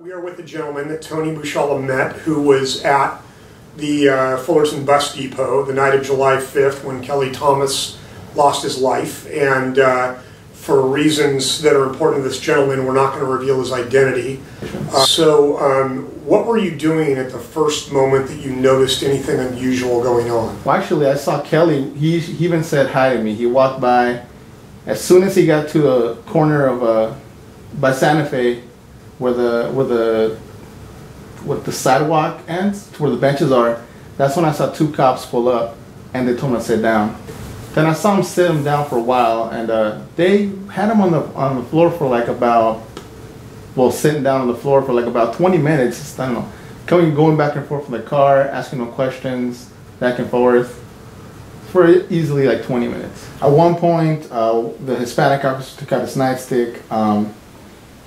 We are with a gentleman that Tony Bushala met who was at the Fullerton bus depot the night of July 5th when Kelly Thomas lost his life. And for reasons that are important to this gentleman, we're not going to reveal his identity. What were you doing at the first moment that you noticed anything unusual going on? Well, actually, I saw Kelly. He even said hi to me. He walked by. As soon as he got to a corner of by Santa Fe, where the sidewalk ends, to where the benches are, that's when I saw two cops pull up, and they told me to sit down. Then I saw him sit him down for a while, and they had him on the floor for like about, well, sitting down on the floor for like about 20 minutes. I don't know, going back and forth from the car, asking him questions, back and forth, for easily like 20 minutes. At one point, the Hispanic officer took out his nightstick.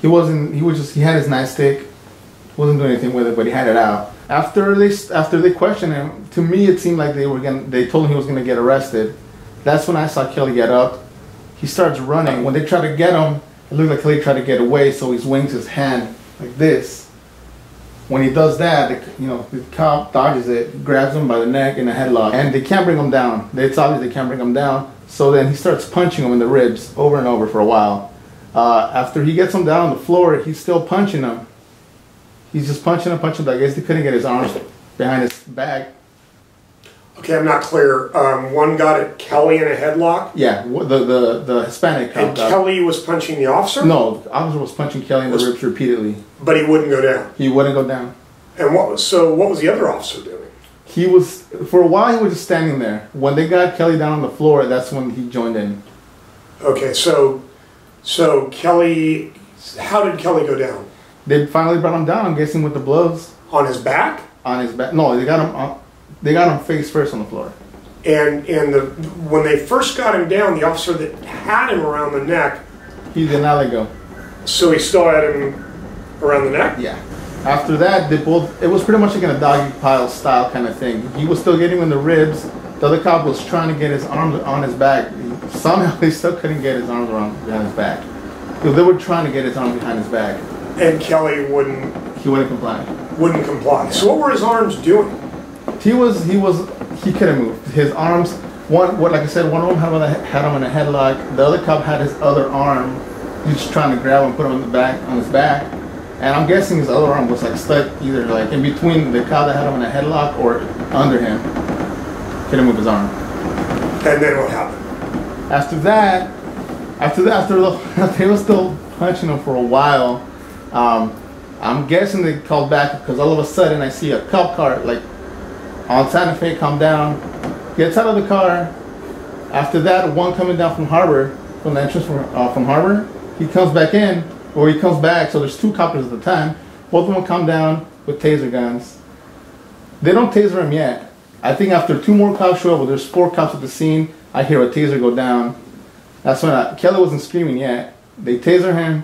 He had his nightstick, wasn't doing anything with it, but he had it out. After they questioned him, to me it seemed like they told him he was gonna get arrested. That's when I saw Kelly get up. He starts running. When they try to get him, it looked like Kelly tried to get away, so he swings his hand like this. When he does that, the cop dodges it, grabs him by the neck in a headlock, and they can't bring him down. It's obvious they can't bring him down. So then he starts punching him in the ribs over and over for a while. After he gets him down on the floor, he's still punching him. He's just punching him. I guess they couldn't get his arms behind his back. Okay, I'm not clear. One got at Kelly in a headlock? Yeah, the Hispanic cop. And Kelly was punching the officer? No, the officer was punching Kelly in the ribs repeatedly. But he wouldn't go down? He wouldn't go down. And what was the other officer doing? For a while, he was just standing there. When they got Kelly down on the floor, that's when he joined in. Okay, so Kelly, how did Kelly go down? They finally brought him down, I'm guessing with the blows. On his back? On his back. No, they got him face first on the floor. And when they first got him down, the officer that had him around the neck, he did not let go. So he still had him around the neck? Yeah. After that, it was pretty much like a doggy pile style kind of thing. He was still getting him in the ribs. The other cop was trying to get his arms on his back. Somehow they still couldn't get his arms behind his back. They were trying to get his arms behind his back. And Kelly wouldn't... He wouldn't comply. Wouldn't comply. So what were his arms doing? He couldn't move. His arms, like I said, one of them had him in a headlock. The other cop had his other arm. He was trying to grab him, put him on his back. And I'm guessing his other arm was like stuck either like in between the cop that had him in a headlock or under him. Couldn't move his arm. And then what happened? After they were still punching him for a while. I'm guessing they called back because all of a sudden I see a cop car like on Santa Fe come down, gets out of the car. After that, one coming down from Harbor, from the entrance from Harbor, he comes back in, or he comes back. So there's two coppers at the time. Both of them come down with taser guns. They don't taser him yet. I think after two more cops show up, well, there's 4 cops at the scene. I hear a taser go down. That's when Kelly wasn't screaming yet. They taser him.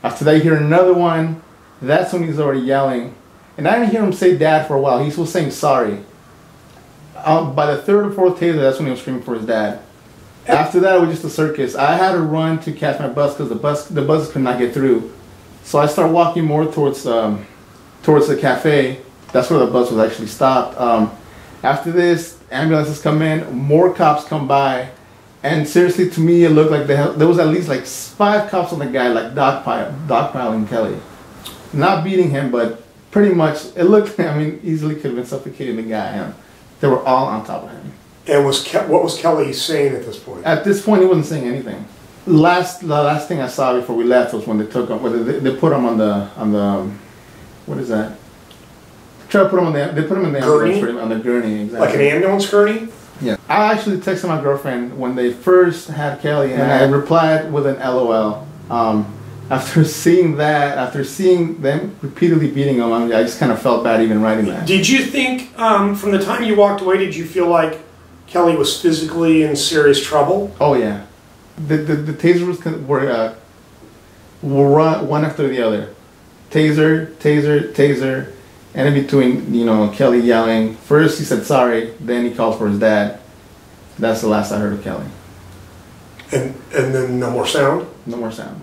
After that, you hear another one. That's when he's already yelling. And I didn't hear him say dad for a while. He was saying sorry. By the 3rd or 4th taser, that's when he was screaming for his dad. After that, it was just a circus. I had to run to catch my bus because the buses could not get through. So I started walking more towards the cafe. That's where the bus was actually stopped. After this, ambulances come in, more cops come by. And seriously, to me, it looked like there was at least like 5 cops on the guy, like dogpiling Kelly. Not beating him, but pretty much, it looked, easily could have been suffocating the guy. They were all on top of him. And what was Kelly saying at this point? At this point, he wasn't saying anything. The last thing I saw before we left was when they took him, they put him on the, what is that? They put him on the gurney? ambulance, on the gurney, exactly. Like an ambulance gurney? Yeah. I actually texted my girlfriend when they first had Kelly, and I replied with an LOL. After seeing them repeatedly beating him, I just kind of felt bad even writing that. Did you think, from the time you walked away, did you feel like Kelly was physically in serious trouble? Oh yeah. The tasers were run one after the other. Taser, taser, taser. And in between, Kelly yelling. First he said sorry, then he calls for his dad. That's the last I heard of Kelly. And then no more sound? No more sound.